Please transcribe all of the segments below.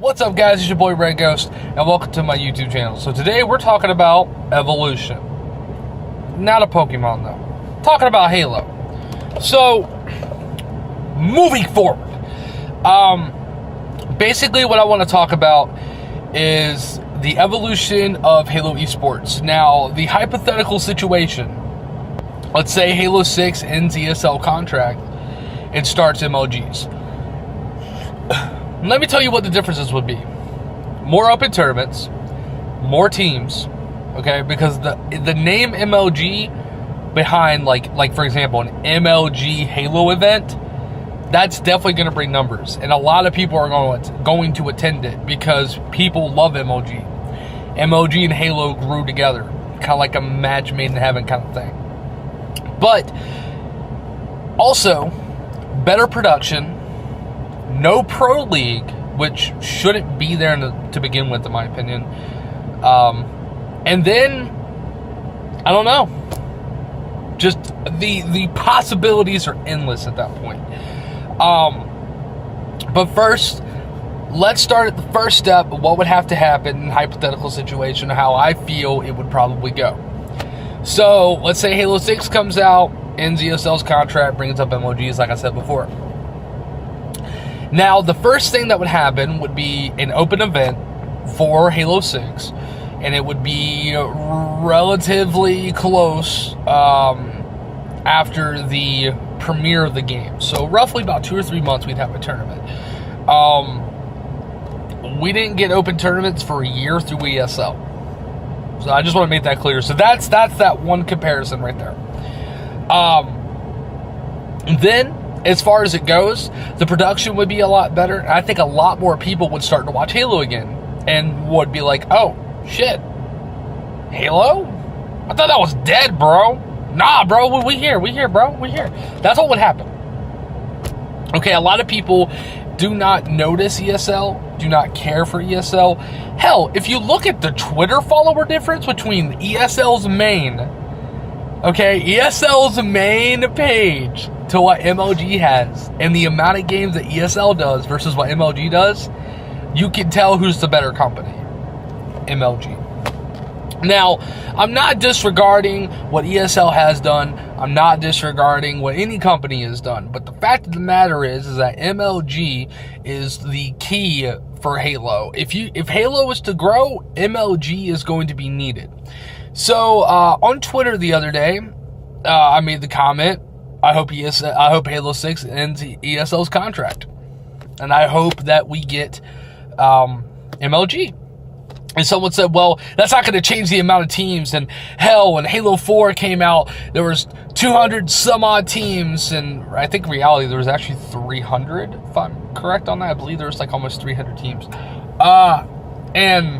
What's up, guys? It's your boy Red Ghost, and welcome to my YouTube channel. So today we're talking about evolution. Not a Pokemon, though. Talking about Halo. So, moving forward. Basically what I want to talk about is the evolution of Halo esports. Now, the hypothetical situation. Let's say Halo 6 ends ESL contract and starts MLGs. Let me tell you what the differences would be. More open tournaments, more teams, okay? Because the name MLG behind, like for example, an MLG Halo event, that's definitely going to bring numbers. And a lot of people are going to attend it because people love MLG. MLG and Halo grew together, kind of like a match made in heaven kind of thing. But also, better production, no pro league, which shouldn't be there to begin with, in my opinion. And then, I don't know. Just the possibilities are endless at that point. But first, let's start at the first step of what would have to happen in a hypothetical situation, how I feel it would probably go. So, let's say Halo 6 comes out, ends ESL's contract, brings up MLGs, like I said before. Now, the first thing that would happen would be an open event for Halo 6, and it would be relatively close after the premiere of the game. So, roughly about 2 or 3 months, we'd have a tournament. We didn't get open tournaments for a year through ESL. So, I just want to make that clear. So, that's that one comparison right there. Then, as far as it goes, the production would be a lot better. I think a lot more people would start to watch Halo again and would be like, oh, shit, Halo? I thought that was dead, bro. Nah, bro, we here, bro, we here. That's what would happen. Okay, a lot of people do not notice ESL, do not care for ESL. Hell, if you look at the Twitter follower difference between ESL's main, okay, ESL's main page to what MLG has, and the amount of games that ESL does versus what MLG does, you can tell who's the better company. MLG. Now, I'm not disregarding what ESL has done. I'm not disregarding what any company has done. But the fact of the matter is that MLG is the key for Halo. If Halo is to grow, MLG is going to be needed. So, on Twitter the other day, I made the comment, I hope Halo 6 ends ESL's contract. And I hope that we get MLG. And someone said, well, that's not going to change the amount of teams. And hell, when Halo 4 came out, there was 200 some odd teams. And I think in reality, there was actually 300, if I'm correct on that. I believe there was like almost 300 teams. And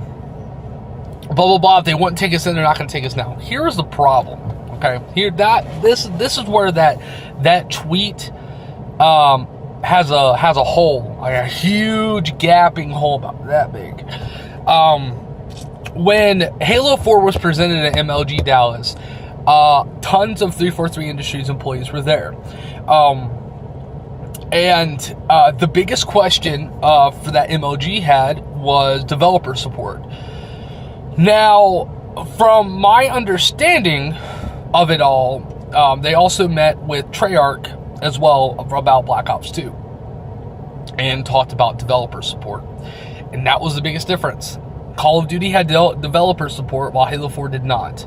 blah, blah, blah. If they wouldn't take us then, they're not going to take us now. Here's the problem. Okay, this is where that tweet has a hole, like a huge gaping hole about that big. When Halo 4 was presented at MLG Dallas, tons of 343 Industries employees were there. And the biggest question for that MLG had was developer support. Now, from my understanding of it all, they also met with Treyarch as well about Black Ops 2 and talked about developer support. And that was the biggest difference. Call of Duty had developer support while Halo 4 did not.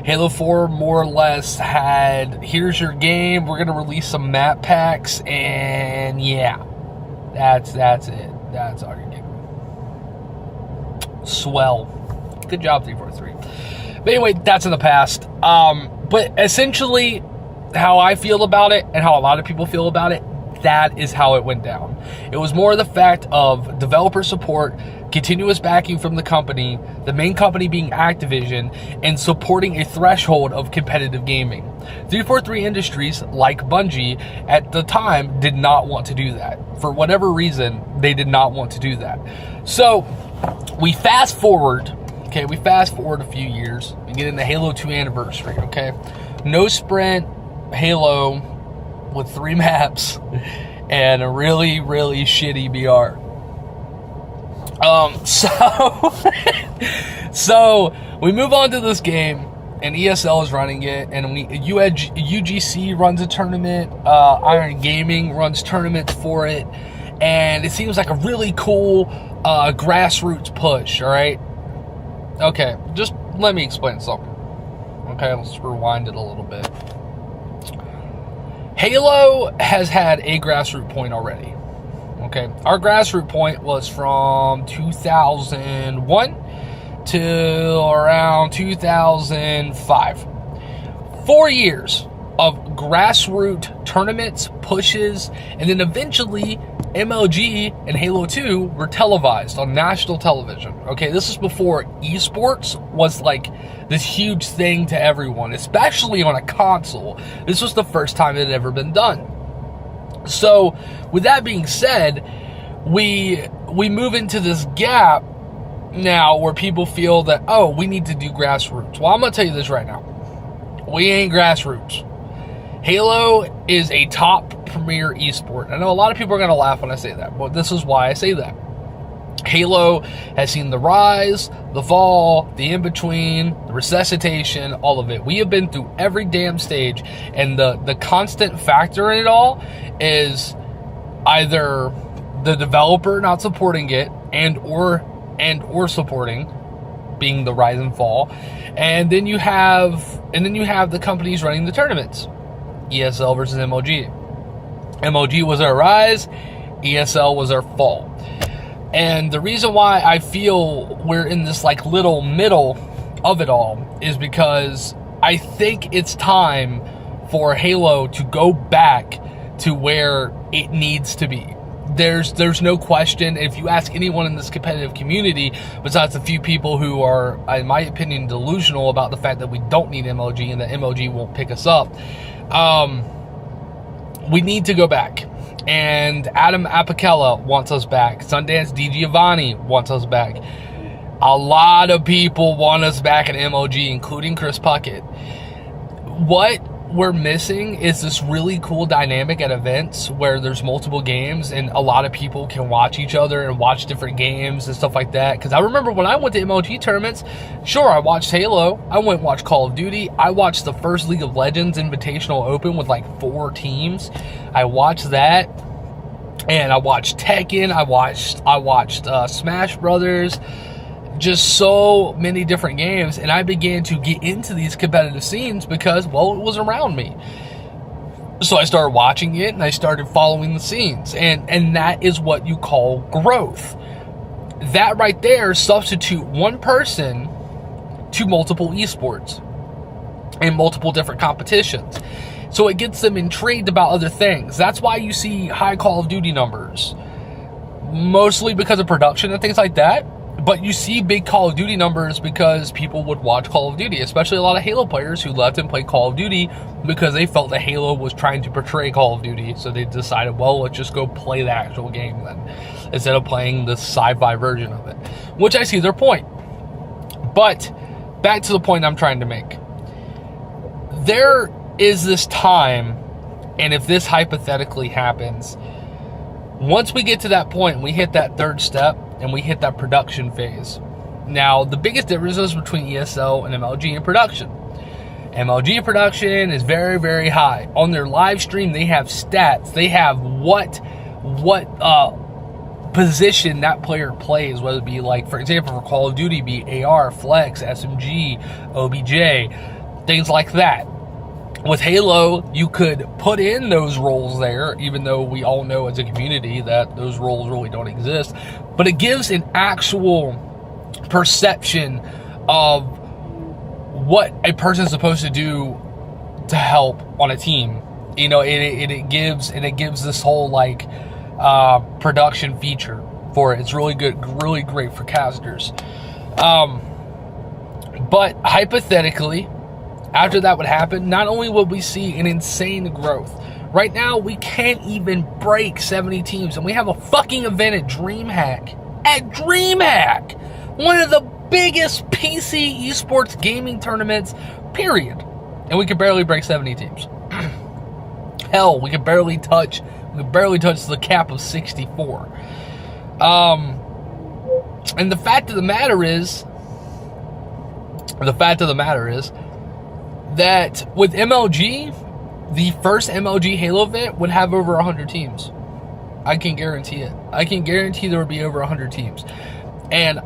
Halo 4 more or less had, here's your game, we're going to release some map packs, and yeah, that's it. That's all you're getting. Swell. Good job, 343. But anyway, that's in the past. But essentially, how I feel about it and how a lot of people feel about it, that is how it went down. It was more the fact of developer support, continuous backing from the company, the main company being Activision, and supporting a threshold of competitive gaming. 343 Industries, like Bungie, at the time did not want to do that. For whatever reason, they did not want to do that. So, we fast forward a few years and get into Halo 2 anniversary, okay? No sprint, Halo with 3 maps and a really, really shitty BR. So, so we move on to this game, and ESL is running it, and UGC runs a tournament, Iron Gaming runs tournaments for it, and it seems like a really cool grassroots push, all right? Okay, just let me explain something. Okay, let's rewind it a little bit. Halo has had a grassroots point already. Okay, our grassroots point was from 2001 to around 2005. 4 years of grassroots tournaments, pushes, and then eventually MLG and Halo 2 were televised on national television. Okay, this is before esports was like this huge thing to everyone, especially on a console. This was the first time it had ever been done. So, with that being said, we move into this gap now where people feel that, oh, we need to do grassroots. Well, I'm going to tell you this right now. We ain't grassroots. Halo is a top premier esport. I know a lot of people are going to laugh when I say that, but this is why I say that. Halo has seen the rise, the fall, the in-between, the resuscitation, all of it. We have been through every damn stage, and the constant factor in it all is either the developer not supporting it and or supporting, being the rise and fall, and then you have the companies running the tournaments. ESL versus MLG. MLG was our rise, ESL was our fall. And the reason why I feel we're in this like little middle of it all is because I think it's time for Halo to go back to where it needs to be. There's no question. If you ask anyone in this competitive community, besides a few people who are, in my opinion, delusional about the fact that we don't need MLG and that MLG won't pick us up, we need to go back. And Adam Apicella wants us back. Sundance DiGiovanni wants us back. A lot of people want us back at MLG, including Chris Puckett. What we're missing is this really cool dynamic at events where there's multiple games and a lot of people can watch each other and watch different games and stuff like that. Because I remember when I went to MLG tournaments, sure, I watched Halo, I went and watched Call of Duty, I watched the first League of Legends Invitational Open with like 4 teams. I watched that, and I watched Tekken, I watched Smash Brothers, just so many different games, and I began to get into these competitive scenes because, well, it was around me. So I started watching it, and I started following the scenes, and that is what you call growth. That right there, substitute one person to multiple esports and multiple different competitions. So it gets them intrigued about other things. That's why you see high Call of Duty numbers, mostly because of production and things like that. But you see big Call of Duty numbers because people would watch Call of Duty, especially a lot of Halo players who left and played Call of Duty because they felt that Halo was trying to portray Call of Duty. So they decided, well, let's just go play the actual game then, instead of playing the sci-fi version of it, which I see their point. But back to the point I'm trying to make. There is this time, and if this hypothetically happens, once we get to that point, we hit that third step, and we hit that production phase. Now, the biggest difference is between ESL and MLG in production. MLG production is very, very high. On their live stream, they have stats. They have what position that player plays, whether it be like, for example, for Call of Duty, be AR, Flex, SMG, OBJ, things like that. With Halo, you could put in those roles there, even though we all know as a community that those roles really don't exist. But it gives an actual perception of what a person is supposed to do to help on a team. You know, it gives this whole like production feature for it. It's really good, really great for casters. But hypothetically, after that would happen, not only would we see an insane growth. Right now, we can't even break 70 teams, and we have a fucking event at DreamHack. At DreamHack! One of the biggest PC esports gaming tournaments, period. And we can barely break 70 teams. Hell, we can barely touch the cap of 64. And the fact of the matter is that with MLG, the first MLG Halo event would have over 100 teams. I can guarantee it. I can guarantee there would be over 100 teams. And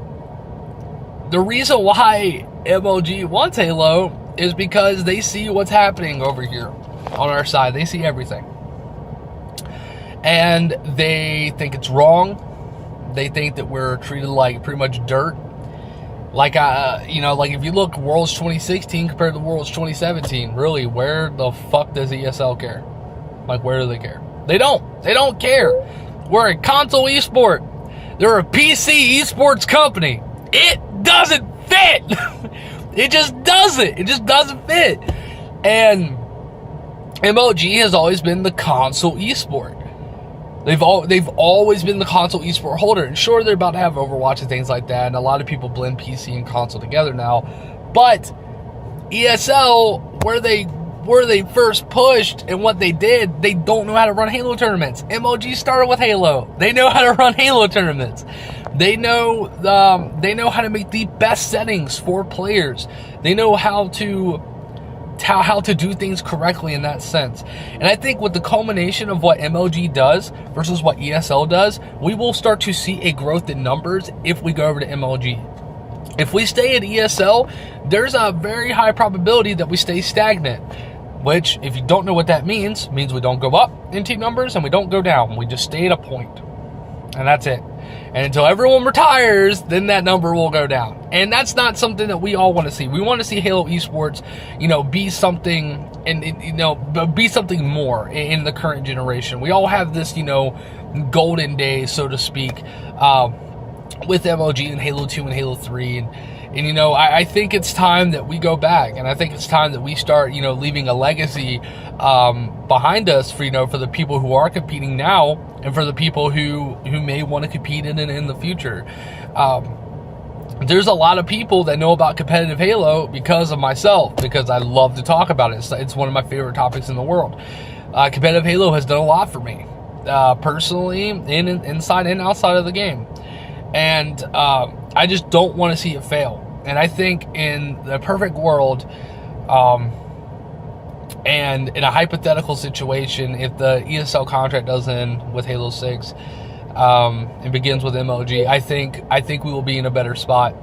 the reason why MLG wants Halo is because they see what's happening over here on our side. They see everything. And they think it's wrong. They think that we're treated like pretty much dirt. Like, like if you look Worlds 2016 compared to Worlds 2017, really, where the fuck does ESL care? Like, where do they care? They don't. They don't care. We're a console esport. They're a PC esports company. It doesn't fit. It just doesn't. It just doesn't fit. And MLG has always been the console esport. They've always been the console esport holder. And sure, they're about to have Overwatch and things like that, and a lot of people blend PC and console together now. But ESL, where they first pushed and what they did, they don't know how to run Halo tournaments. MLG started with Halo. They know how to run Halo tournaments. They know how to make the best settings for players. They know how to do things correctly in that sense. And I think with the culmination of what MLG does versus what ESL does, we will start to see a growth in numbers if we go over to MLG. If we stay at ESL, there's a very high probability that we stay stagnant, which, if you don't know what that means we don't go up in team numbers and we don't go down. We just stay at a point. And that's it. And until everyone retires, then that number will go down. And that's not something that we all want to see. We want to see Halo Esports, be something, and be something more in the current generation. We all have this, golden days, so to speak, with MLG and Halo 2 and Halo 3. And I think it's time that we go back, and I think it's time that we start, leaving a legacy behind us for the people who are competing now, and for the people who may want to compete in the future. There's a lot of people that know about competitive Halo because of myself, because I love to talk about it. It's one of my favorite topics in the world. Competitive Halo has done a lot for me, personally, inside and outside of the game. And I just don't want to see it fail. And I think in the perfect world, and in a hypothetical situation, if the ESL contract does end with Halo 6 and begins with MLG, I think we will be in a better spot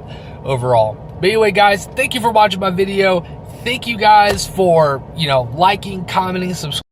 overall. But anyway, guys, thank you for watching my video. Thank you guys for liking, commenting, subscribing.